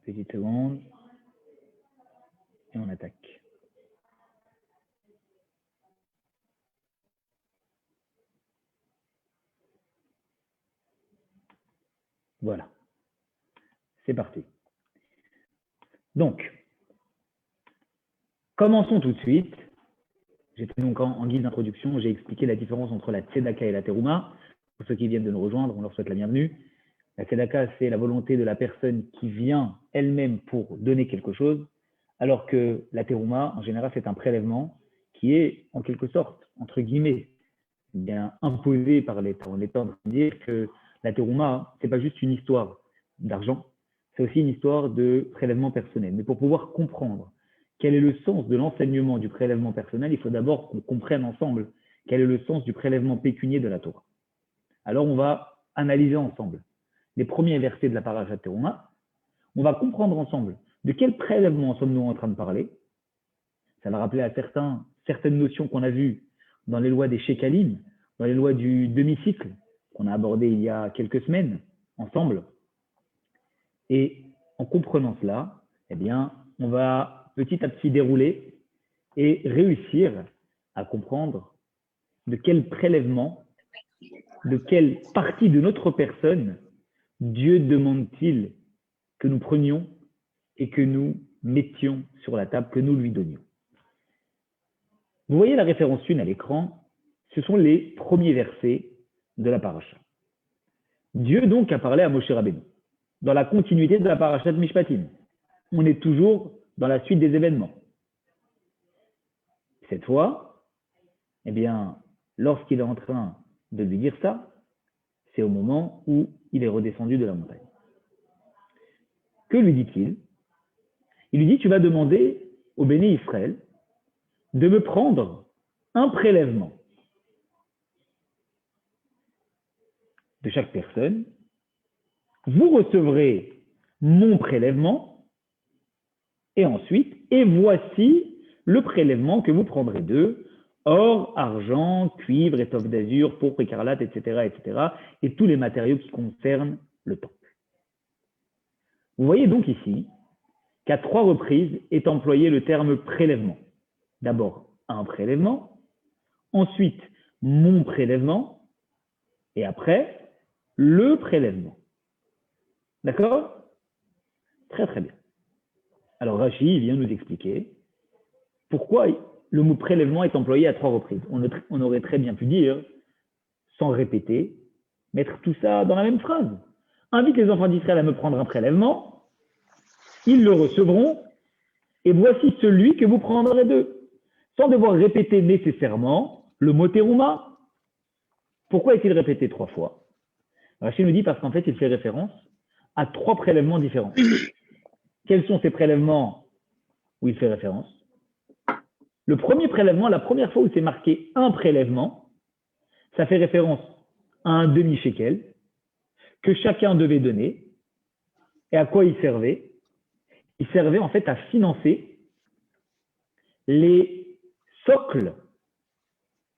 Petite seconde. Et on attaque. Voilà. C'est parti. Donc, commençons tout de suite. J'étais donc en guise d'introduction, j'ai expliqué la différence entre la tzedaka et la terouma. Pour ceux qui viennent de nous rejoindre, on leur souhaite la bienvenue. La tzedaka, c'est la volonté de la personne qui vient elle-même pour donner quelque chose, alors que la terouma, en général, c'est un prélèvement qui est, en quelque sorte, entre guillemets, bien imposé par l'État. On est en train de dire que la terouma, ce n'est pas juste une histoire d'argent, c'est aussi une histoire de prélèvement personnel. Mais pour pouvoir comprendre quel est le sens de l'enseignement du prélèvement personnel, il faut d'abord qu'on comprenne ensemble quel est le sens du prélèvement pécunier de la Torah. Alors, on va analyser ensemble les premiers versets de la parashat Teruma. On va comprendre ensemble de quel prélèvement sommes-nous en train de parler. Ça va rappeler à certaines notions qu'on a vues dans les lois des Shekalim, dans les lois du demi-cycle, qu'on a abordé il y a quelques semaines ensemble. Et en comprenant cela, eh bien, on va petit à petit dérouler et réussir à comprendre de quel prélèvement, de quelle partie de notre personne Dieu demande-t-il que nous prenions et que nous mettions sur la table, que nous lui donnions. Vous voyez la référence 1 à l'écran, ce sont les premiers versets de la paracha. Dieu donc a parlé à Moshe Rabbeinu, dans la continuité de la parasha de Mishpatim. On est toujours dans la suite des événements. Cette fois, eh bien, lorsqu'il est en train de lui dire ça, c'est au moment où il est redescendu de la montagne. Que lui dit-il? Il lui dit, tu vas demander au béné Israël de me prendre un prélèvement de chaque personne. Vous recevrez mon prélèvement et ensuite, et voici le prélèvement que vous prendrez d'eux, or, argent, cuivre, étoffe d'azur, pourpre, écarlate, etc., et tous les matériaux qui concernent le temple. Vous voyez donc ici qu'à 3 reprises est employé le terme prélèvement. D'abord, un prélèvement, ensuite, mon prélèvement, et après, le prélèvement. D'accord? Très très bien. Alors Rashi vient nous expliquer pourquoi le mot prélèvement est employé à 3 reprises. On aurait très bien pu dire, sans répéter, mettre tout ça dans la même phrase. Invite les enfants d'Israël à me prendre un prélèvement, ils le recevront, et voici celui que vous prendrez d'eux. Sans devoir répéter nécessairement le mot terouma. Pourquoi est-il répété 3 fois? Rachid nous dit parce qu'en fait, il fait référence à 3 prélèvements différents. Quels sont ces prélèvements où il fait référence? Le premier prélèvement, la première fois où c'est marqué un prélèvement, ça fait référence à un demi-shekel que chacun devait donner. Et à quoi il servait? Il servait en fait à financer les socles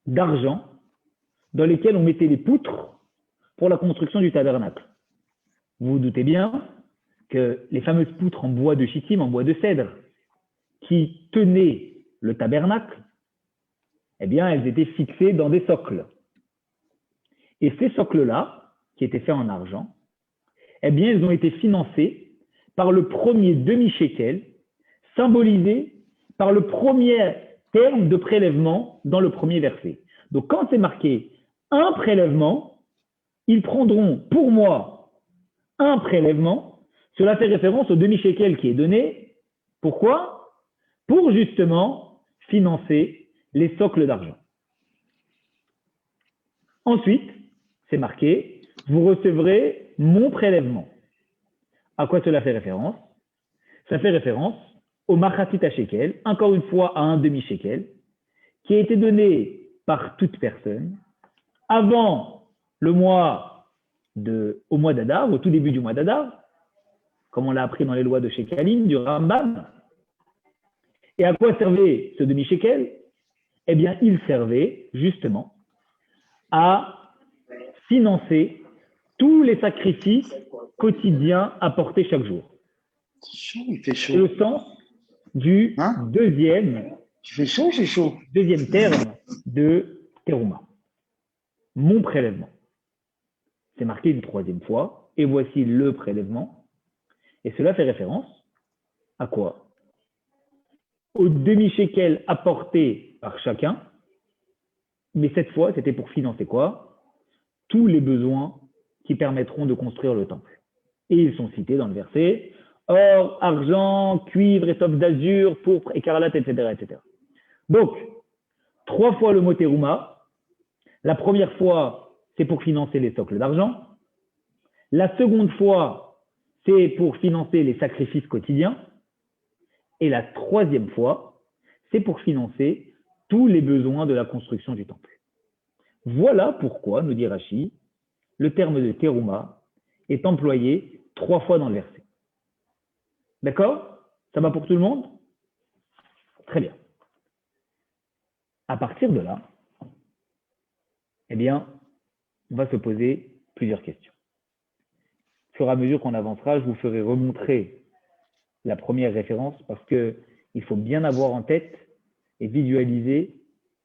d'argent dans lesquels on mettait les poutres pour la construction du tabernacle. Vous vous doutez bien que les fameuses poutres en bois de chittim, en bois de cèdre, qui tenaient le tabernacle, eh bien, elles étaient fixées dans des socles. Et ces socles-là, qui étaient faits en argent, eh bien, ils ont été financés par le premier demi-shekel, symbolisé par le premier terme de prélèvement dans le premier verset. Donc, quand c'est marqué un prélèvement, ils prendront pour moi un prélèvement. Cela fait référence au demi-shekel qui est donné. Pourquoi? Pour justement financer les socles d'argent. Ensuite, c'est marqué, vous recevrez mon prélèvement. À quoi cela fait référence? Ça fait référence au machatzit shekel, encore une fois à un demi-shekel, qui a été donné par toute personne avant au mois d'Adar, au tout début du mois d'Adar, comme on l'a appris dans les lois de Shekalim, du Rambam. Et à quoi servait ce demi-shekel? Eh bien, il servait justement à financer tous les sacrifices quotidiens apportés chaque jour. Chaud, il fait C'est chaud. le sens du Hein? deuxième Il fait chaud ou c'est chaud? terme de terouma. Mon prélèvement. C'est marqué une troisième fois. Et voici le prélèvement. Et cela fait référence à quoi? Au demi-shekel apporté par chacun. Mais cette fois, c'était pour financer quoi? Tous les besoins qui permettront de construire le temple. Et ils sont cités dans le verset: or, argent, cuivre, étoffe d'azur, pourpre, écarlate, etc., etc. Donc, 3 fois le mot terouma. La première fois, c'est pour financer les socles d'argent. La seconde fois, c'est pour financer les sacrifices quotidiens. Et la troisième fois, c'est pour financer tous les besoins de la construction du temple. Voilà pourquoi, nous dit Rashi, le terme de terouma est employé 3 fois dans le verset. D'accord? Ça va pour tout le monde? Très bien. À partir de là, eh bien, on va se poser plusieurs questions. Au fur et à mesure qu'on avancera, je vous ferai remontrer la première référence parce qu'il faut bien avoir en tête et visualiser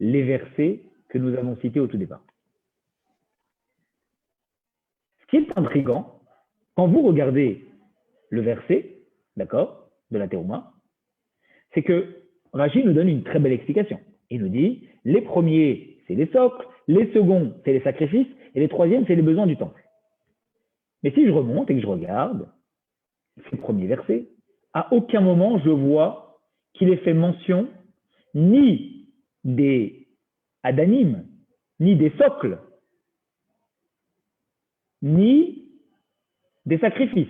les versets que nous avons cités au tout départ. Ce qui est intriguant, quand vous regardez le verset, d'accord, de la Terouma, c'est que Rashi nous donne une très belle explication. Il nous dit, les premiers, c'est les socles, les seconds, c'est les sacrifices, et les troisièmes, c'est les besoins du temple. Mais si je remonte et que je regarde ces premiers versets, à aucun moment je vois qu'il est fait mention ni des adanim, ni des socles, ni des sacrifices.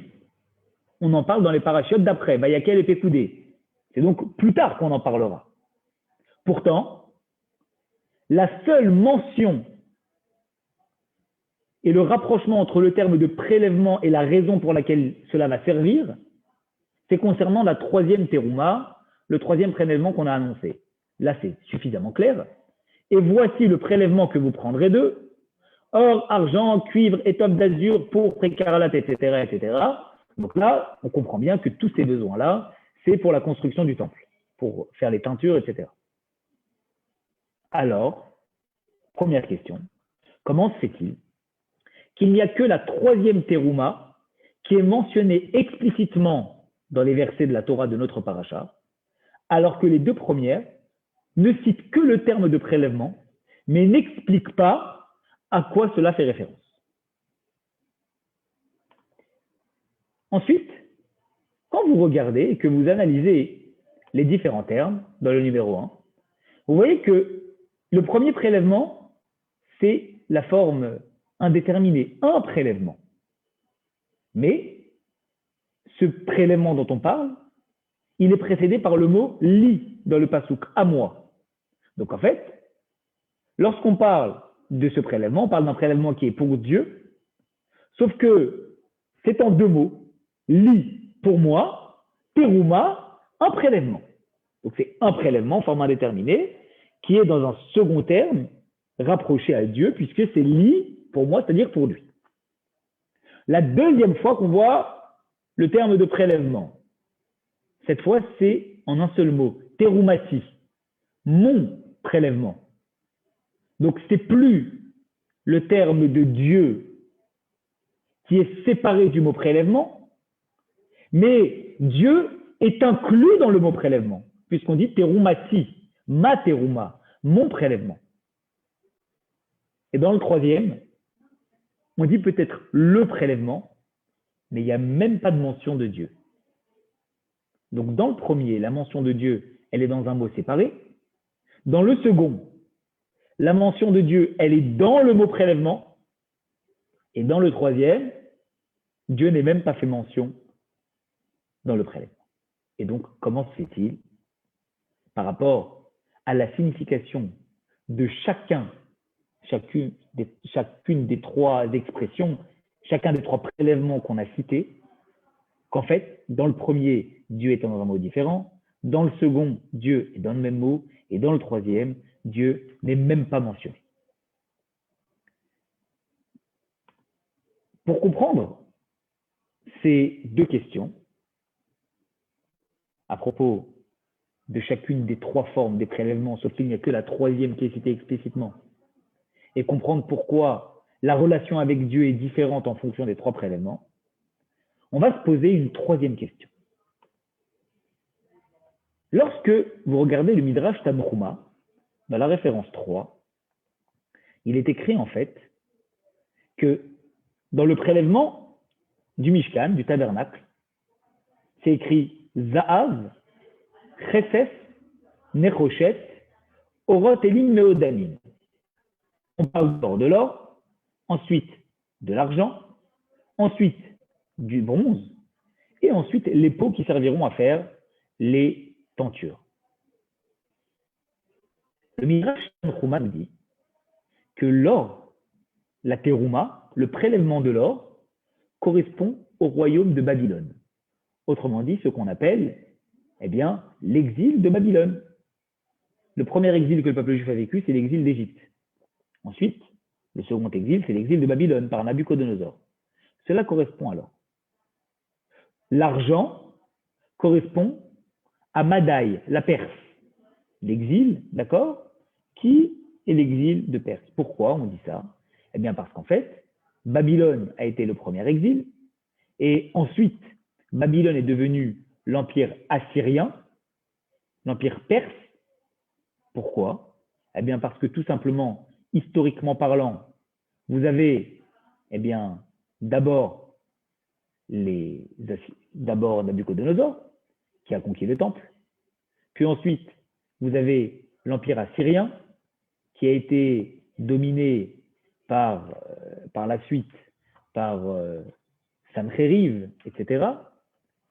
On en parle dans les parachutes d'après, Vayakel et Pekoudé. C'est donc plus tard qu'on en parlera. Pourtant, la seule mention et le rapprochement entre le terme de prélèvement et la raison pour laquelle cela va servir, c'est concernant la troisième terouma, le troisième prélèvement qu'on a annoncé. Là, c'est suffisamment clair. Et voici le prélèvement que vous prendrez d'eux: or, argent, cuivre, étoffe d'azur, pourpre, écarlate, etc., etc. Donc là, on comprend bien que tous ces besoins-là, c'est pour la construction du temple, pour faire les teintures, etc. Alors, première question, comment se fait-il qu'il n'y a que la troisième terouma qui est mentionnée explicitement dans les versets de la Torah de notre paracha, alors que les deux premières ne citent que le terme de prélèvement, mais n'expliquent pas à quoi cela fait référence. Ensuite, quand vous regardez et que vous analysez les différents termes dans le numéro 1, vous voyez que le premier prélèvement, c'est la forme indéterminée, un prélèvement. Mais ce prélèvement dont on parle, il est précédé par le mot li dans le passouk, à moi. Donc en fait, lorsqu'on parle de ce prélèvement, on parle d'un prélèvement qui est pour Dieu, sauf que c'est en deux mots: li pour moi, terouma, un prélèvement. Donc c'est un prélèvement en forme indéterminée qui est dans un second terme rapproché à Dieu, puisque c'est li pour moi, c'est-à-dire pour lui. La deuxième fois qu'on voit le terme de prélèvement, cette fois c'est en un seul mot, teroumati, mon prélèvement. Donc c'est plus le terme de Dieu qui est séparé du mot prélèvement, mais Dieu est inclus dans le mot prélèvement, puisqu'on dit teroumati, ma terouma, mon prélèvement. Et dans le troisième, on dit peut-être le prélèvement, mais il n'y a même pas de mention de Dieu. Donc dans le premier, la mention de Dieu, elle est dans un mot séparé. Dans le second, la mention de Dieu, elle est dans le mot prélèvement. Et dans le troisième, Dieu n'est même pas fait mention dans le prélèvement. Et donc, comment se fait-il par rapport à la signification de chacune des trois expressions, chacun des trois prélèvements qu'on a cités, qu'en fait, dans le premier, Dieu est dans un mot différent, dans le second, Dieu est dans le même mot, et dans le troisième, Dieu n'est même pas mentionné. Pour comprendre ces deux questions, à propos de chacune des trois formes des prélèvements, sauf qu'il n'y a que la troisième qui est citée explicitement, et comprendre pourquoi la relation avec Dieu est différente en fonction des trois prélèvements, on va se poser une troisième question. Lorsque vous regardez le Midrash Tanhuma, dans la référence 3, il est écrit en fait que dans le prélèvement du Mishkan, du tabernacle, c'est écrit Za'av, Chesef, Nechoshet, Orot Elim Meodanim. On parle d'abord de l'or, ensuite de l'argent, ensuite du bronze, et ensuite les pots qui serviront à faire les tentures. Le Midrash Tanhuma nous dit que l'or, la terouma, le prélèvement de l'or, correspond au royaume de Babylone. Autrement dit, ce qu'on appelle l'exil de Babylone. Le premier exil que le peuple juif a vécu, c'est l'exil d'Égypte. Ensuite, le second exil, c'est l'exil de Babylone par Nabucodonosor. Cela correspond alors. L'argent correspond à Madaï, la Perse. L'exil, d'accord, qui est l'exil de Perse. Pourquoi on dit ça? Eh bien parce qu'en fait, Babylone a été le premier exil, et ensuite, Babylone est devenu l'empire assyrien, l'empire perse. Pourquoi? Eh bien parce que tout simplement, historiquement parlant, vous avez d'abord Nabucodonosor, qui a conquis le temple, puis ensuite, vous avez l'empire assyrien, qui a été dominé par la suite par Sancheriv, etc.,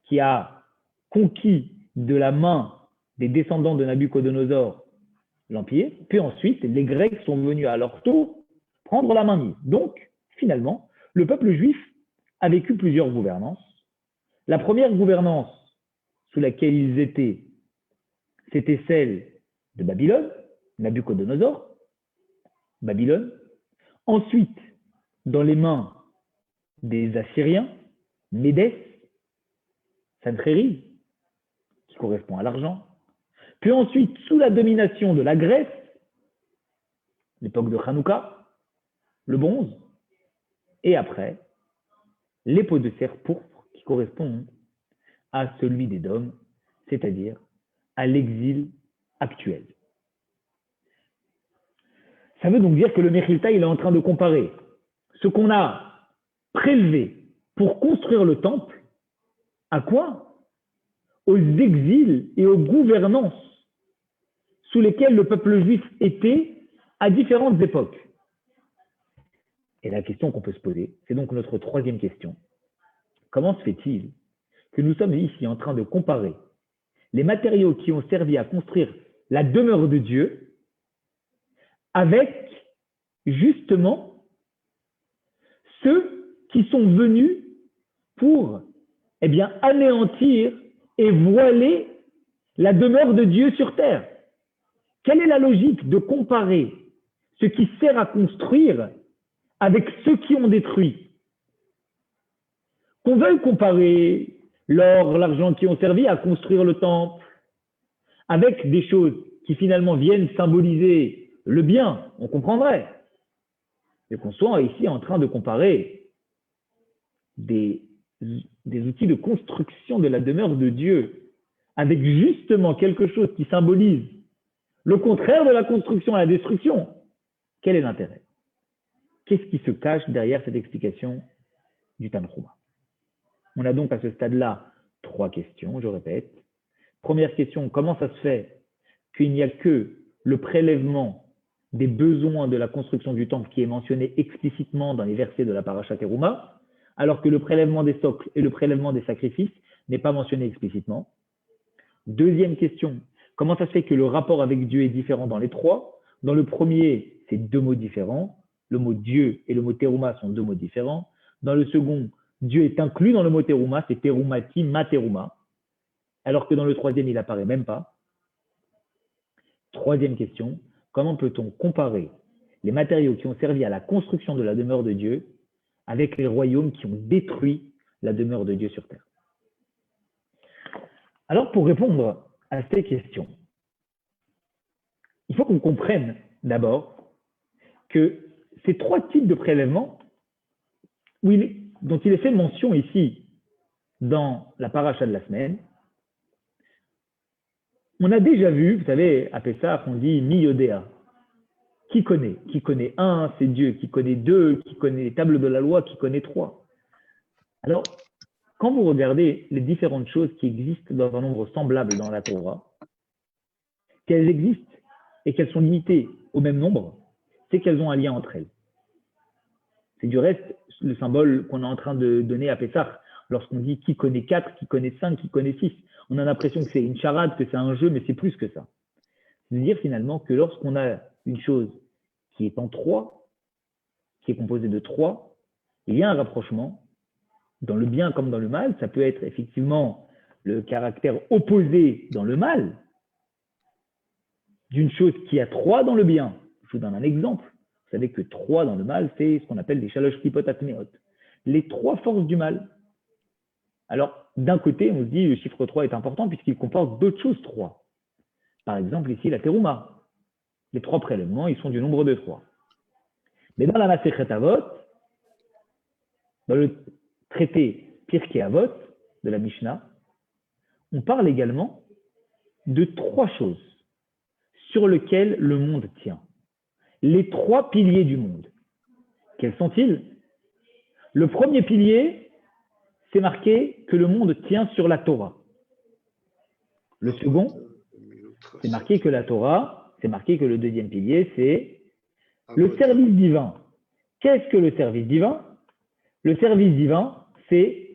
qui a conquis de la main des descendants de Nabucodonosor l'empire, puis ensuite les Grecs sont venus à leur tour prendre la main mise. Donc, finalement, le peuple juif a vécu plusieurs gouvernances. La première gouvernance sous laquelle ils étaient, c'était celle de Babylone, Nabucodonosor, Babylone. Ensuite, dans les mains des Assyriens, Médès, Sancheriv, qui correspond à l'argent. Puis ensuite, sous la domination de la Grèce, l'époque de Hanouka, le bronze, et après, les pots de serre pourpre qui correspondent à celui des Dômes, c'est-à-dire à l'exil actuel. Ça veut donc dire que le Mechilta, il est en train de comparer ce qu'on a prélevé pour construire le temple, à quoi? Aux exils et aux gouvernances sous lesquelles le peuple juif était à différentes époques. Et la question qu'on peut se poser, c'est donc notre troisième question. Comment se fait-il que nous sommes ici en train de comparer les matériaux qui ont servi à construire la demeure de Dieu avec justement ceux qui sont venus pour anéantir et voiler la demeure de Dieu sur terre? Quelle est la logique de comparer ce qui sert à construire avec ceux qui ont détruit? Qu'on veuille comparer l'or, l'argent qui ont servi à construire le temple avec des choses qui finalement viennent symboliser le bien, on comprendrait. Mais qu'on soit ici en train de comparer des outils de construction de la demeure de Dieu avec justement quelque chose qui symbolise le contraire de la construction à la destruction, quel est l'intérêt? Qu'est-ce qui se cache derrière cette explication du Tanhuma? On a donc à ce stade-là trois questions, je répète. Première question, comment ça se fait qu'il n'y a que le prélèvement des besoins de la construction du temple qui est mentionné explicitement dans les versets de la Parashat Teruma, alors que le prélèvement des socles et le prélèvement des sacrifices n'est pas mentionné explicitement? Deuxième question, comment ça se fait que le rapport avec Dieu est différent dans les trois? Dans le premier, c'est deux mots différents. Le mot Dieu et le mot Teruma sont deux mots différents. Dans le second, Dieu est inclus dans le mot Teruma, c'est Terumati, ma Teruma. Alors que dans le troisième, il n'apparaît même pas. Troisième question, comment peut-on comparer les matériaux qui ont servi à la construction de la demeure de Dieu avec les royaumes qui ont détruit la demeure de Dieu sur terre? Alors, pour répondre à ces questions, il faut qu'on comprenne d'abord que ces trois types de prélèvements dont il est fait mention ici dans la paracha de la semaine, on a déjà vu, vous savez, à Pessah, on dit mi-yodéa. Qui connaît? Qui connaît un, c'est Dieu. Qui connaît deux, qui connaît les tables de la loi, qui connaît trois. Alors, quand vous regardez les différentes choses qui existent dans un nombre semblable dans la Torah, qu'elles existent et qu'elles sont limitées au même nombre, c'est qu'elles ont un lien entre elles. C'est du reste le symbole qu'on est en train de donner à Pessah lorsqu'on dit qui connaît 4, qui connaît 5, qui connaît 6. On a l'impression que c'est une charade, que c'est un jeu, mais c'est plus que ça. C'est-à-dire finalement que lorsqu'on a une chose qui est en 3, qui est composée de 3, il y a un rapprochement, dans le bien comme dans le mal. Ça peut être effectivement le caractère opposé dans le mal d'une chose qui a 3 dans le bien. Je vous donne un exemple. Vous savez que 3 dans le mal, c'est ce qu'on appelle les shalosh klipot atmeot, les 3 forces du mal. Alors, d'un côté, on se dit le chiffre 3 est important puisqu'il comporte d'autres choses 3. Par exemple, ici, la terouma. Les 3 prélèvements, ils sont du nombre de 3. Mais dans la Masechet Avot, dans le traité Pirkei Avot de la Mishnah, on parle également de 3 choses sur lesquelles le monde tient. Les 3 piliers du monde. Quels sont-ils? Le premier pilier, c'est marqué que le monde tient sur la Torah. Le second, c'est marqué que la Torah, c'est marqué que le deuxième pilier, c'est le service divin. Qu'est-ce que le service divin? Le service divin, c'est,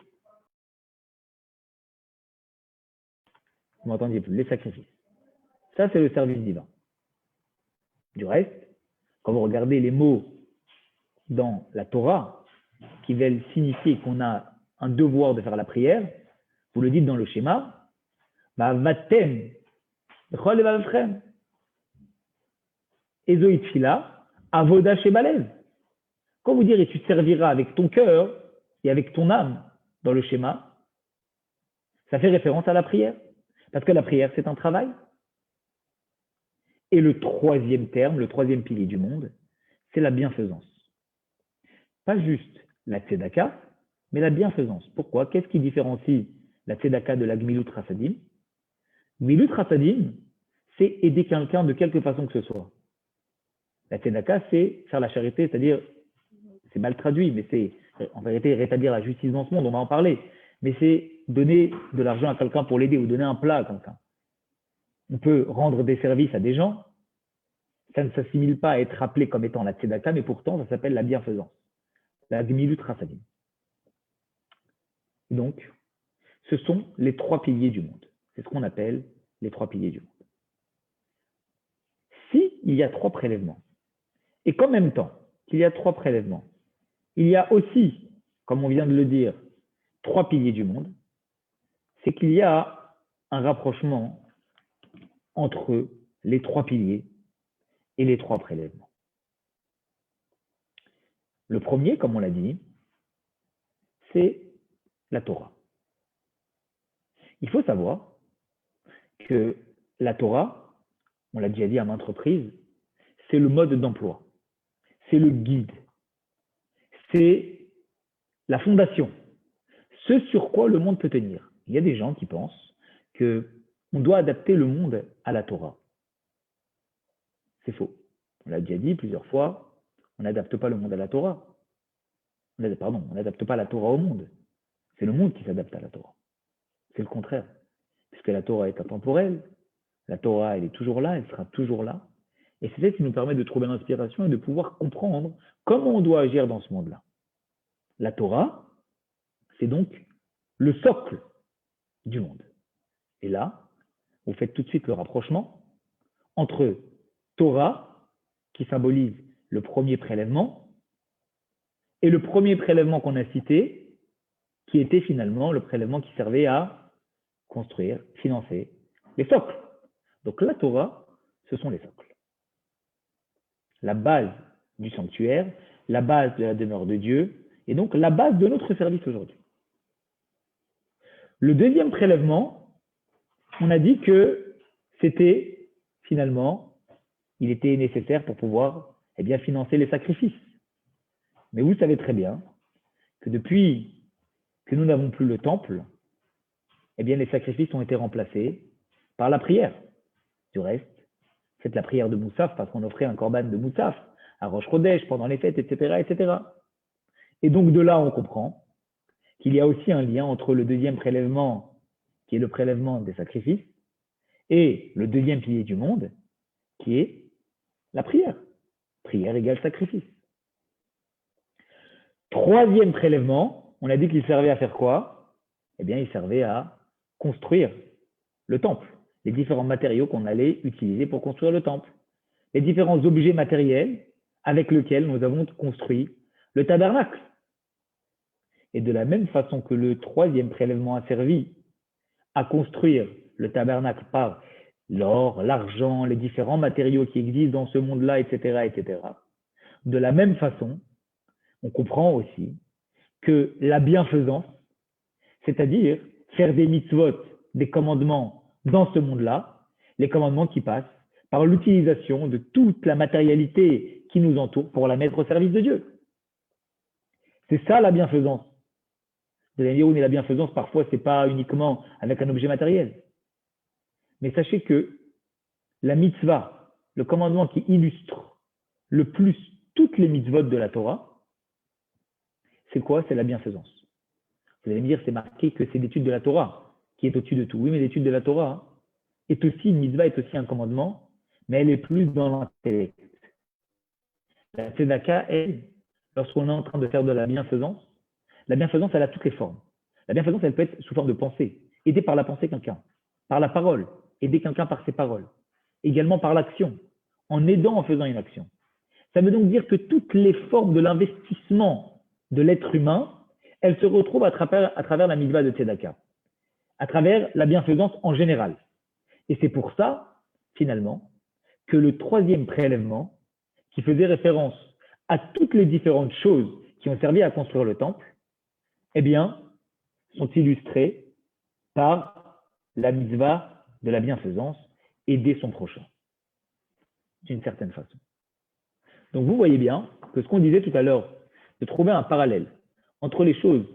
vous m'entendez plus, les sacrifices. Ça, c'est le service divin. Du reste, quand vous regardez les mots dans la Torah, qui veulent signifier qu'on a un devoir de faire la prière, vous le dites dans le schéma, vatem, bechol levavchem, ezoït fila, avoda shebalev. Quand vous direz tu serviras avec ton cœur et avec ton âme dans le schéma, ça fait référence à la prière. Parce que la prière, c'est un travail. Et le troisième terme, le troisième pilier du monde, c'est la bienfaisance. Pas juste la tzedaka, mais la bienfaisance. Pourquoi? Qu'est-ce qui différencie la tzedaka de la gmilut chassadim? Gmilut chassadim, c'est aider quelqu'un de quelque façon que ce soit. La tzedaka, c'est faire la charité, c'est-à-dire, c'est mal traduit, mais c'est en vérité rétablir la justice dans ce monde, on va en parler. Mais c'est donner de l'argent à quelqu'un pour l'aider ou donner un plat à quelqu'un. On peut rendre des services à des gens. Ça ne s'assimile pas à être appelé comme étant la tzedaka, mais pourtant, ça s'appelle la bienfaisance. La gmilut chassadim. Donc, ce sont les 3 piliers du monde. C'est ce qu'on appelle les 3 piliers du monde. Si il y a 3 prélèvements, et qu'en même temps qu'il y a 3 prélèvements, il y a aussi, comme on vient de le dire, 3 piliers du monde, c'est qu'il y a un rapprochement entre les 3 piliers et les 3 prélèvements. Le premier, comme on l'a dit, c'est la Torah. Il faut savoir que la Torah, on l'a déjà dit à maintes reprises, c'est le mode d'emploi, c'est le guide, c'est la fondation, ce sur quoi le monde peut tenir. Il y a des gens qui pensent qu'on doit adapter le monde à la Torah. C'est faux. On l'a déjà dit plusieurs fois, on n'adapte pas le monde à la Torah. Pardon, on n'adapte pas la Torah au monde. C'est le monde qui s'adapte à la Torah. C'est le contraire. Puisque la Torah est intemporelle, la Torah, elle est toujours là, elle sera toujours là. Et c'est ça qui nous permet de trouver l'inspiration et de pouvoir comprendre comment on doit agir dans ce monde-là. La Torah, c'est donc le socle du monde. Et là, vous faites tout de suite le rapprochement entre Torah, qui symbolise le premier prélèvement, et le premier prélèvement qu'on a cité, qui était finalement le prélèvement qui servait à construire, financer les socles. Donc la Torah, ce sont les socles. La base du sanctuaire, la base de la demeure de Dieu, et donc la base de notre service aujourd'hui. Le deuxième prélèvement, on a dit que c'était finalement, il était nécessaire pour pouvoir financer les sacrifices. Mais vous savez très bien que depuis que nous n'avons plus le temple, les sacrifices ont été remplacés par la prière. Du reste, c'est la prière de Moussaf parce qu'on offrait un korban de Moussaf à Rosh Chodesh pendant les fêtes, etc., etc. Et donc de là, on comprend qu'il y a aussi un lien entre le deuxième prélèvement, qui est le prélèvement des sacrifices, et le deuxième pilier du monde, qui est la prière. Prière égale sacrifice. Troisième prélèvement, on a dit qu'il servait à faire quoi? Il servait à construire le temple, les différents matériaux qu'on allait utiliser pour construire le temple, les différents objets matériels avec lesquels nous avons construit le tabernacle. Et de la même façon que le troisième prélèvement a servi à construire le tabernacle par l'or, l'argent, les différents matériaux qui existent dans ce monde-là, etc., etc. De la même façon, on comprend aussi que la bienfaisance, c'est-à-dire faire des mitzvot, des commandements dans ce monde-là, les commandements qui passent par l'utilisation de toute la matérialité qui nous entoure pour la mettre au service de Dieu. C'est ça la bienfaisance. Vous allez dire, oui, mais la bienfaisance, parfois, ce n'est pas uniquement avec un objet matériel. Mais sachez que la mitzvah, le commandement qui illustre le plus toutes les mitzvot de la Torah, c'est quoi? C'est la bienfaisance. Vous allez me dire, c'est marqué que c'est l'étude de la Torah qui est au-dessus de tout. Oui, mais l'étude de la Torah est aussi, une mitzvah est aussi un commandement, mais elle est plus dans l'intellect. La tzedaka, elle, lorsqu'on est en train de faire de la bienfaisance, elle a toutes les formes. La bienfaisance, elle peut être sous forme de pensée, aider par la pensée quelqu'un, par la parole, aider quelqu'un par ses paroles, également par l'action, en aidant en faisant une action. Ça veut donc dire que toutes les formes de l'investissement de l'être humain, elles se retrouvent à travers la mitzvah de tzedaka, à travers la bienfaisance en général. Et c'est pour ça, finalement, que le troisième prélèvement, qui faisait référence à toutes les différentes choses qui ont servi à construire le temple, sont illustrés par la mitzvah de la bienfaisance, aider son prochain, d'une certaine façon. Donc vous voyez bien que ce qu'on disait tout à l'heure, de trouver un parallèle entre les choses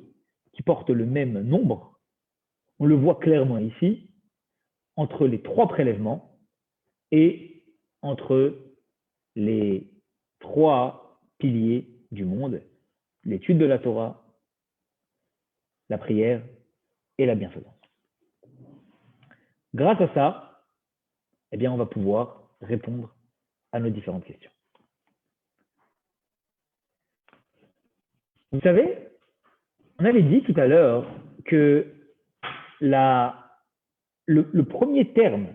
qui portent le même nombre, on le voit clairement ici, entre les trois prélèvements et entre les trois piliers du monde, l'étude de la Torah, la prière et la bienfaisance. Grâce à ça, on va pouvoir répondre à nos différentes questions. Vous savez, on avait dit tout à l'heure que le premier terme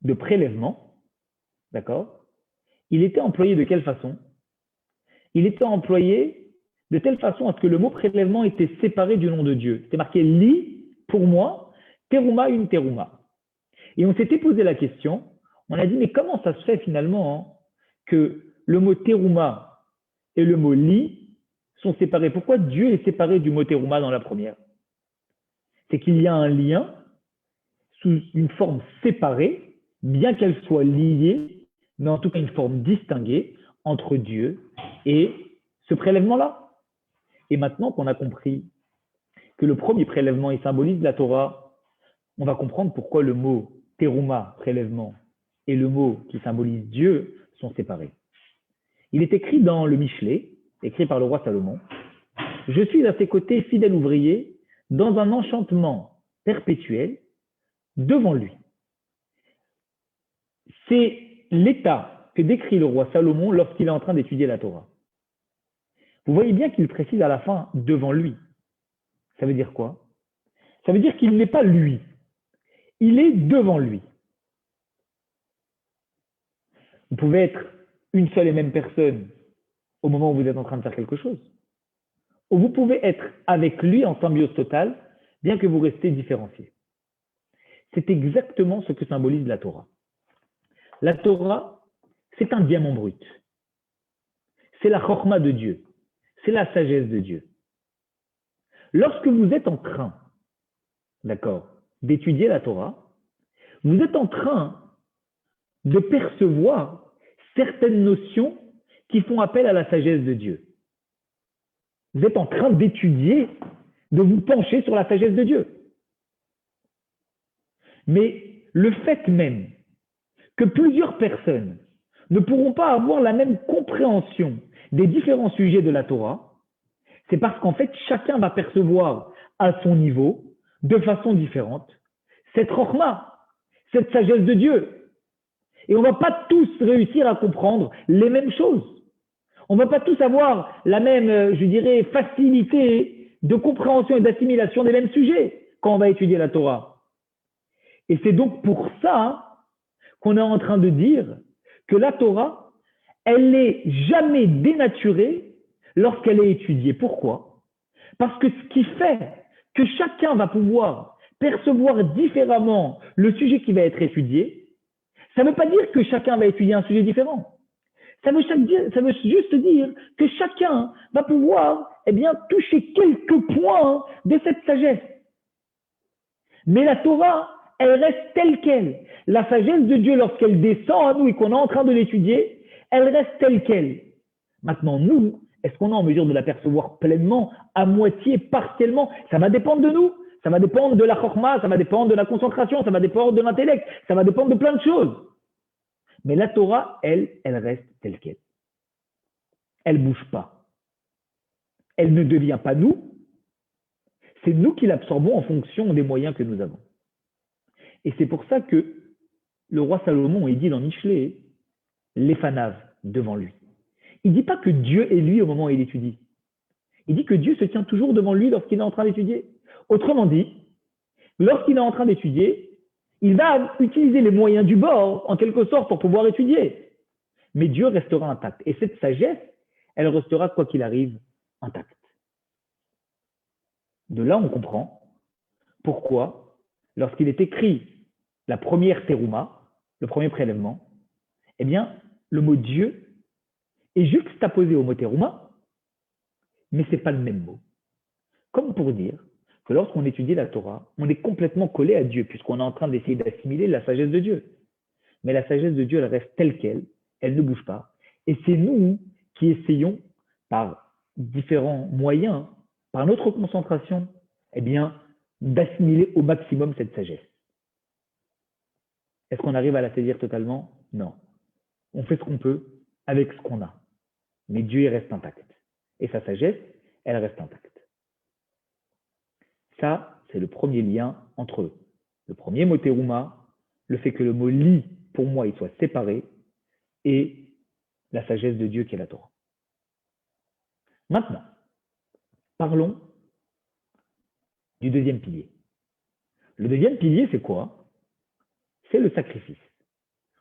de prélèvement, d'accord, il était employé de quelle façon? Il était employé de telle façon à ce que le mot prélèvement était séparé du nom de Dieu. C'était marqué li, pour moi, terouma, une terouma. Et on s'était posé la question, on a dit, mais comment ça se fait finalement que le mot terouma et le mot li sont séparés? Pourquoi Dieu est séparé du mot terouma dans la première? C'est qu'il y a un lien sous une forme séparée, bien qu'elle soit liée, mais en tout cas une forme distinguée entre Dieu et ce prélèvement-là. Et maintenant qu'on a compris que le premier prélèvement, il symbolise la Torah, on va comprendre pourquoi le mot terouma, prélèvement, et le mot qui symbolise Dieu sont séparés. Il est écrit dans le Michelet, écrit par le roi Salomon, « Je suis à ses côtés, fidèle ouvrier, dans un enchantement perpétuel devant lui. » C'est l'état que décrit le roi Salomon lorsqu'il est en train d'étudier la Torah. Vous voyez bien qu'il précise à la fin « devant lui ». Ça veut dire quoi? Ça veut dire qu'il n'est pas lui. Il est devant lui. Vous pouvez être une seule et même personne au moment où vous êtes en train de faire quelque chose. Ou vous pouvez être avec lui en symbiose totale, bien que vous restez différenciés. C'est exactement ce que symbolise la Torah. La Torah, c'est un diamant brut. C'est la chorma de Dieu. C'est la sagesse de Dieu. Lorsque vous êtes en train, d'accord, d'étudier la Torah, vous êtes en train de percevoir certaines notions qui font appel à la sagesse de Dieu. Vous êtes en train d'étudier, de vous pencher sur la sagesse de Dieu. Mais le fait même que plusieurs personnes ne pourront pas avoir la même compréhension des différents sujets de la Torah, c'est parce qu'en fait, chacun va percevoir à son niveau, de façon différente, cette chokhma, cette sagesse de Dieu. Et on ne va pas tous réussir à comprendre les mêmes choses. On ne va pas tous avoir la même, je dirais, facilité de compréhension et d'assimilation des mêmes sujets quand on va étudier la Torah. Et c'est donc pour ça qu'on est en train de dire que la Torah, elle n'est jamais dénaturée lorsqu'elle est étudiée. Pourquoi? Parce que ce qui fait que chacun va pouvoir percevoir différemment le sujet qui va être étudié, ça ne veut pas dire que chacun va étudier un sujet différent. Ça veut juste dire que chacun va pouvoir toucher quelques points de cette sagesse. Mais la Torah, elle reste telle qu'elle. La sagesse de Dieu, lorsqu'elle descend à nous et qu'on est en train de l'étudier, elle reste telle qu'elle. Maintenant, nous, est-ce qu'on est en mesure de la percevoir pleinement, à moitié, partiellement? Ça va dépendre de nous. Ça va dépendre de la chokhma, ça va dépendre de la concentration, ça va dépendre de l'intellect, ça va dépendre de plein de choses. Mais la Torah, elle reste telle qu'elle. Elle ne bouge pas. Elle ne devient pas nous. C'est nous qui l'absorbons en fonction des moyens que nous avons. Et c'est pour ça que le roi Salomon, il dit dans Michelet, l'Efanav devant lui. Il ne dit pas que Dieu est lui au moment où il étudie. Il dit que Dieu se tient toujours devant lui lorsqu'il est en train d'étudier. Autrement dit, lorsqu'il est en train d'étudier, il va utiliser les moyens du bord, en quelque sorte, pour pouvoir étudier. Mais Dieu restera intact. Et cette sagesse, elle restera, quoi qu'il arrive, intacte. De là, on comprend pourquoi, lorsqu'il est écrit la première terouma, le premier prélèvement, eh bien, le mot Dieu est juxtaposé au mot terouma, mais ce n'est pas le même mot. Comme pour dire que lorsqu'on étudie la Torah, on est complètement collé à Dieu, puisqu'on est en train d'essayer d'assimiler la sagesse de Dieu. Mais la sagesse de Dieu, elle reste telle qu'elle, elle ne bouge pas. Et c'est nous qui essayons, par différents moyens, par notre concentration, d'assimiler au maximum cette sagesse. Est-ce qu'on arrive à la saisir totalement? Non. On fait ce qu'on peut avec ce qu'on a. Mais Dieu, il reste intact. Et sa sagesse, elle reste intacte. Ça, c'est le premier lien entre eux. Le premier mot terouma, le fait que le mot li, pour moi, il soit séparé, et la sagesse de Dieu qui est la Torah. Maintenant, parlons du deuxième pilier. Le deuxième pilier, c'est quoi? C'est le sacrifice.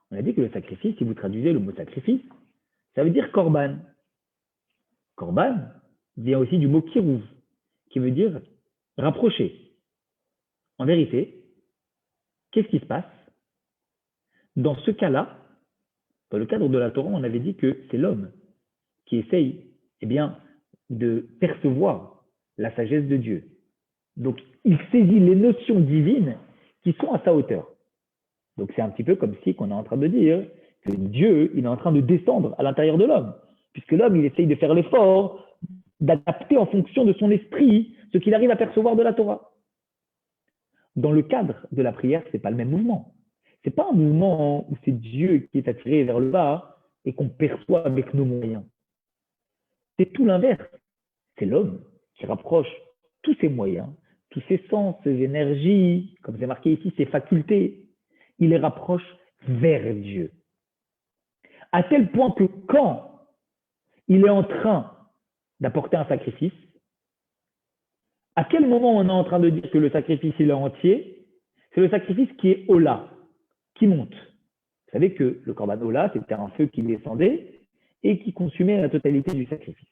On a dit que le sacrifice, si vous traduisez le mot sacrifice, ça veut dire korban. Korban vient aussi du mot kirouv, qui veut dire rapprocher. En vérité, qu'est-ce qui se passe? Dans ce cas-là, dans le cadre de la Torah, on avait dit que c'est l'homme qui essaye de percevoir la sagesse de Dieu. Donc, il saisit les notions divines qui sont à sa hauteur. Donc, c'est un petit peu comme si on est en train de dire que Dieu, il est en train de descendre à l'intérieur de l'homme, puisque l'homme, il essaye de faire l'effort d'adapter en fonction de son esprit ce qu'il arrive à percevoir de la Torah. Dans le cadre de la prière, ce n'est pas le même mouvement. Ce n'est pas un mouvement où c'est Dieu qui est attiré vers le bas et qu'on perçoit avec nos moyens. C'est tout l'inverse. C'est l'homme qui rapproche tous ses moyens, tous ses sens, ses énergies, comme c'est marqué ici, ses facultés. Il les rapproche vers Dieu. À tel point que quand il est en train d'apporter un sacrifice, à quel moment on est en train de dire que le sacrifice il est entier? C'est le sacrifice qui est Ola, qui monte. Vous savez que le korban Ola, c'était un feu qui descendait et qui consumait la totalité du sacrifice.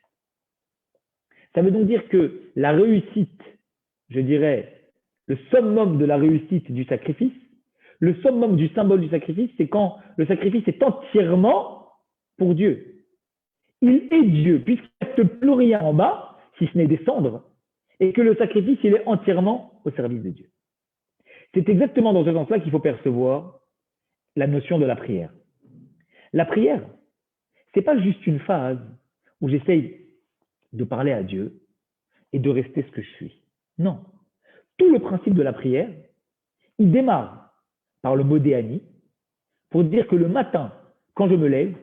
Ça veut donc dire que la réussite, je dirais, le summum de la réussite du sacrifice, le summum du symbole du sacrifice, c'est quand le sacrifice est entièrement pour Dieu. Il est Dieu, puisqu'il ne reste plus rien en bas, si ce n'est des cendres, et que le sacrifice, il est entièrement au service de Dieu. C'est exactement dans ce sens-là qu'il faut percevoir la notion de la prière. La prière, ce n'est pas juste une phase où j'essaye de parler à Dieu et de rester ce que je suis. Non. Tout le principe de la prière, il démarre par le modéani pour dire que le matin, quand je me lève,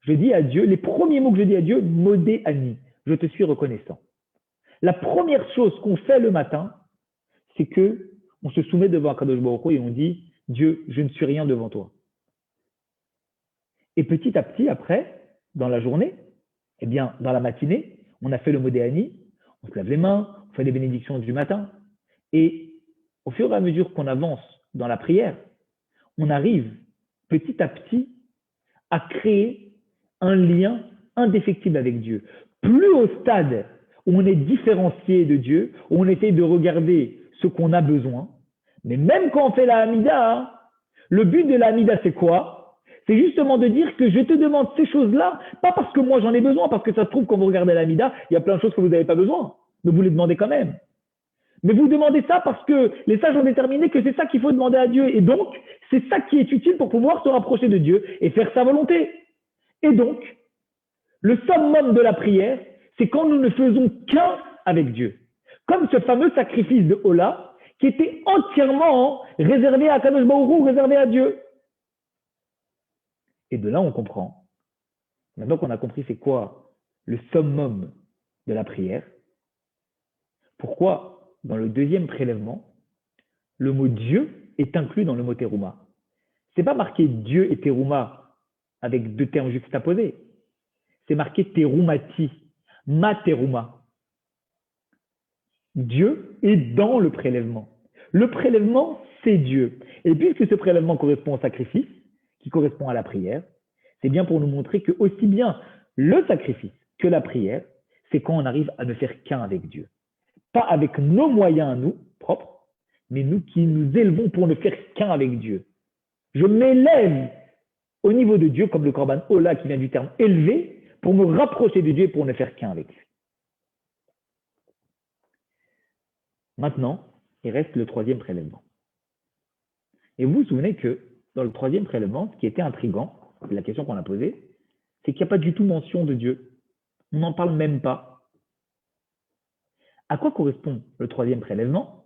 je dis à Dieu, les premiers mots que je dis à Dieu, modéani, je te suis reconnaissant. La première chose qu'on fait le matin, c'est que on se soumet devant Akadosh Baruch Hu et on dit, Dieu, je ne suis rien devant toi. Et petit à petit, après, dans la journée, eh bien, dans la matinée, on a fait le modéani, on se lave les mains, on fait les bénédictions du matin. Et au fur et à mesure qu'on avance dans la prière, on arrive petit à petit à créer un lien indéfectible avec Dieu. Plus au stade où on est différencié de Dieu, où on essaye de regarder ce qu'on a besoin, mais même quand on fait la Hamida, le but de la Hamida, c'est quoi? C'est justement de dire que je te demande ces choses-là, pas parce que moi j'en ai besoin, parce que ça se trouve quand vous regardez la Hamida, il y a plein de choses que vous n'avez pas besoin, mais vous les demandez quand même. Mais vous demandez ça parce que les sages ont déterminé que c'est ça qu'il faut demander à Dieu. Et donc, c'est ça qui est utile pour pouvoir se rapprocher de Dieu et faire sa volonté. Et donc, le summum de la prière, c'est quand nous ne faisons qu'un avec Dieu. Comme ce fameux sacrifice de Ola, qui était entièrement réservé à Kadosh Baruch Hu, réservé à Dieu. Et de là, on comprend. Maintenant qu'on a compris c'est quoi le summum de la prière, pourquoi dans le deuxième prélèvement, le mot Dieu est inclus dans le mot terouma. Ce n'est pas marqué Dieu et terouma avec deux termes juxtaposés. C'est marqué teroumati, ma terouma. Dieu est dans le prélèvement. Le prélèvement, c'est Dieu. Et puisque ce prélèvement correspond au sacrifice, qui correspond à la prière, c'est bien pour nous montrer que aussi bien le sacrifice que la prière, c'est quand on arrive à ne faire qu'un avec Dieu. Pas avec nos moyens à nous, propres, mais nous qui nous élevons pour ne faire qu'un avec Dieu. Je m'élève au niveau de Dieu, comme le Korban Ola qui vient du terme élevé, pour me rapprocher de Dieu et pour ne faire qu'un avec lui. Maintenant, il reste le troisième prélèvement. Et vous vous souvenez que dans le troisième prélèvement, ce qui était intriguant, la question qu'on a posée, c'est qu'il n'y a pas du tout mention de Dieu. On n'en parle même pas. À quoi correspond le troisième prélèvement?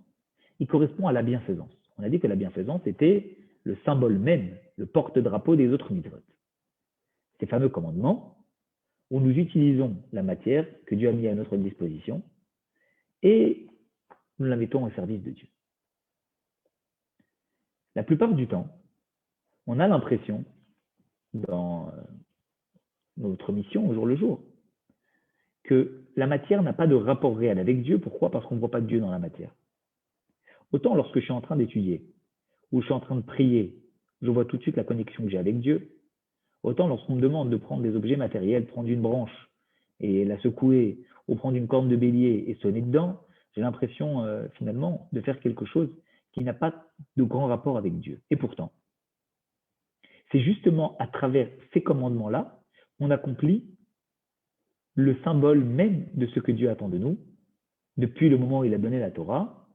Il correspond à la bienfaisance. On a dit que la bienfaisance était le symbole même, le porte-drapeau des autres mitzvot. Ces fameux commandements où nous utilisons la matière que Dieu a mis à notre disposition et nous la mettons au service de Dieu. La plupart du temps, on a l'impression, dans notre mission au jour le jour, que la matière n'a pas de rapport réel avec Dieu. Pourquoi? Parce qu'on ne voit pas Dieu dans la matière. Autant lorsque je suis en train d'étudier, ou je suis en train de prier, je vois tout de suite la connexion que j'ai avec Dieu. Autant lorsqu'on me demande de prendre des objets matériels, prendre une branche et la secouer, ou prendre une corne de bélier et sonner dedans, j'ai l'impression finalement de faire quelque chose qui n'a pas de grand rapport avec Dieu. Et pourtant, c'est justement à travers ces commandements-là qu'on accomplit le symbole même de ce que Dieu attend de nous, depuis le moment où il a donné la Torah,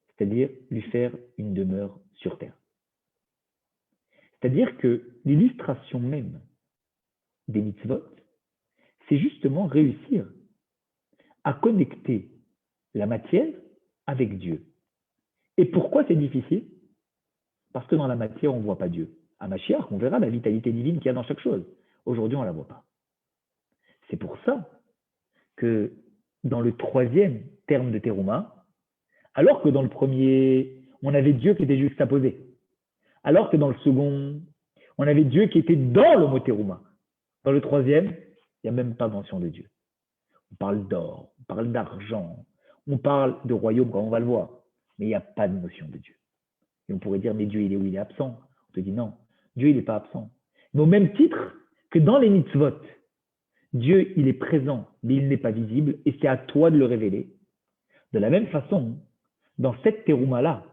c'est-à-dire lui faire une demeure sur terre. C'est-à-dire que l'illustration même des mitzvot, c'est justement réussir à connecter la matière avec Dieu. Et pourquoi c'est difficile? Parce que dans la matière, on ne voit pas Dieu. À Mashiach, on verra la vitalité divine qu'il y a dans chaque chose. Aujourd'hui, on ne la voit pas. C'est pour ça que dans le troisième terme de terouma, alors que dans le premier, on avait Dieu qui était juxtaposé, alors que dans le second, on avait Dieu qui était dans le mot terouma. Dans le troisième, il n'y a même pas mention de Dieu. On parle d'or, on parle d'argent, on parle de royaume quand on va le voir, mais il n'y a pas de notion de Dieu. Et on pourrait dire, mais Dieu, il est où? Il est absent. On te dit non, Dieu, il n'est pas absent. Mais au même titre que dans les mitzvot, Dieu, il est présent, mais il n'est pas visible, et c'est à toi de le révéler. De la même façon, dans cette terouma-là,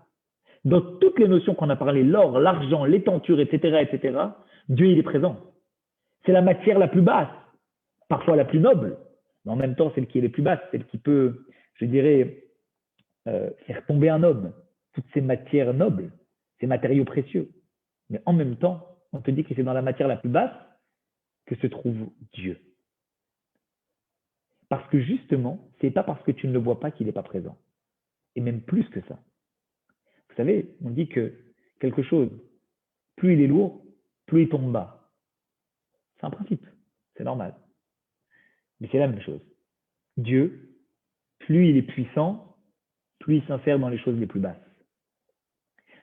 dans toutes les notions qu'on a parlé, l'or, l'argent, les tentures, etc., Dieu, il est présent. C'est la matière la plus basse, parfois la plus noble, mais en même temps, celle qui est la plus basse, celle qui peut, je dirais, faire tomber un homme. toutes ces matières nobles, ces matériaux précieux. Mais en même temps, on te dit que c'est dans la matière la plus basse que se trouve Dieu. Parce que justement, ce n'est pas parce que tu ne le vois pas qu'il n'est pas présent. Et même plus que ça. Vous savez, on dit que quelque chose, plus il est lourd, plus il tombe bas. C'est un principe, c'est normal. Mais c'est la même chose. Dieu, plus il est puissant, plus il s'insère dans les choses les plus basses.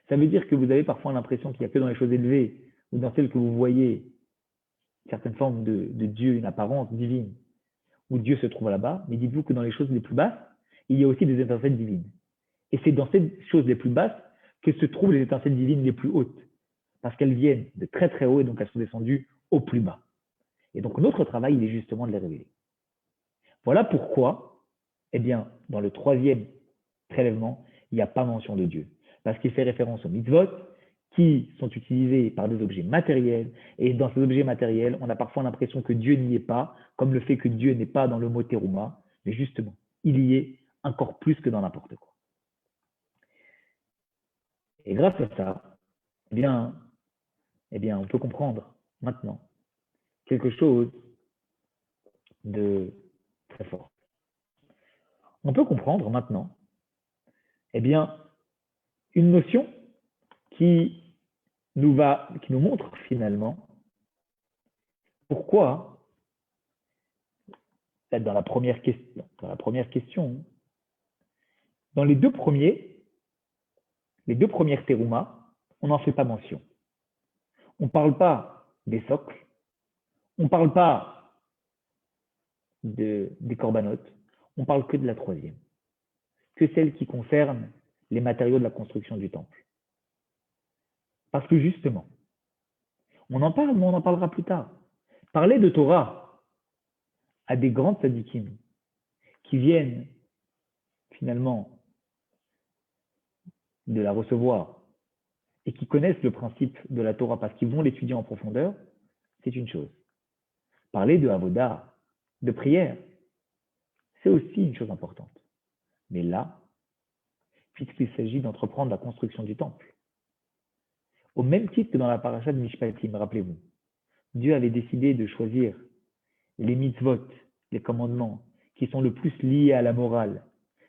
Ça veut dire que vous avez parfois l'impression qu'il n'y a que dans les choses élevées ou dans celles que vous voyez certaines formes de Dieu, une apparence divine, où Dieu se trouve là-bas, mais dites-vous que dans les choses les plus basses, il y a aussi des étincelles divines. Et c'est dans ces choses les plus basses que se trouvent les étincelles divines les plus hautes, parce qu'elles viennent de très très haut et donc elles sont descendues au plus bas. Et donc notre travail, il est justement de les révéler. Voilà pourquoi, eh bien, dans le troisième prélèvement, il n'y a pas mention de Dieu, parce qu'il fait référence aux mitzvot, qui sont utilisés par des objets matériels, et dans ces objets matériels, on a parfois l'impression que Dieu n'y est pas, comme le fait que Dieu n'est pas dans le mot terouma, mais justement, il y est encore plus que dans n'importe quoi. Et grâce à ça, eh bien, on peut comprendre maintenant quelque chose de très fort. On peut comprendre maintenant, eh bien, une notion qui nous montre finalement pourquoi, dans la première question, dans les deux premières teroumas, on n'en fait pas mention. On ne parle pas des socles, on ne parle pas des corbanotes, on parle que de la troisième, que celle qui concerne les matériaux de la construction du temple. Parce que justement, on en parle, mais on en parlera plus tard. Parler de Torah à des grands tzadikim qui viennent finalement de la recevoir et qui connaissent le principe de la Torah parce qu'ils vont l'étudier en profondeur, c'est une chose. Parler de avoda, de prière, c'est aussi une chose importante. Mais là, puisqu'il s'agit d'entreprendre la construction du temple, au même titre que dans la paracha de Mishpatim, rappelez-vous, Dieu avait décidé de choisir les mitzvot, les commandements, qui sont le plus liés à la morale,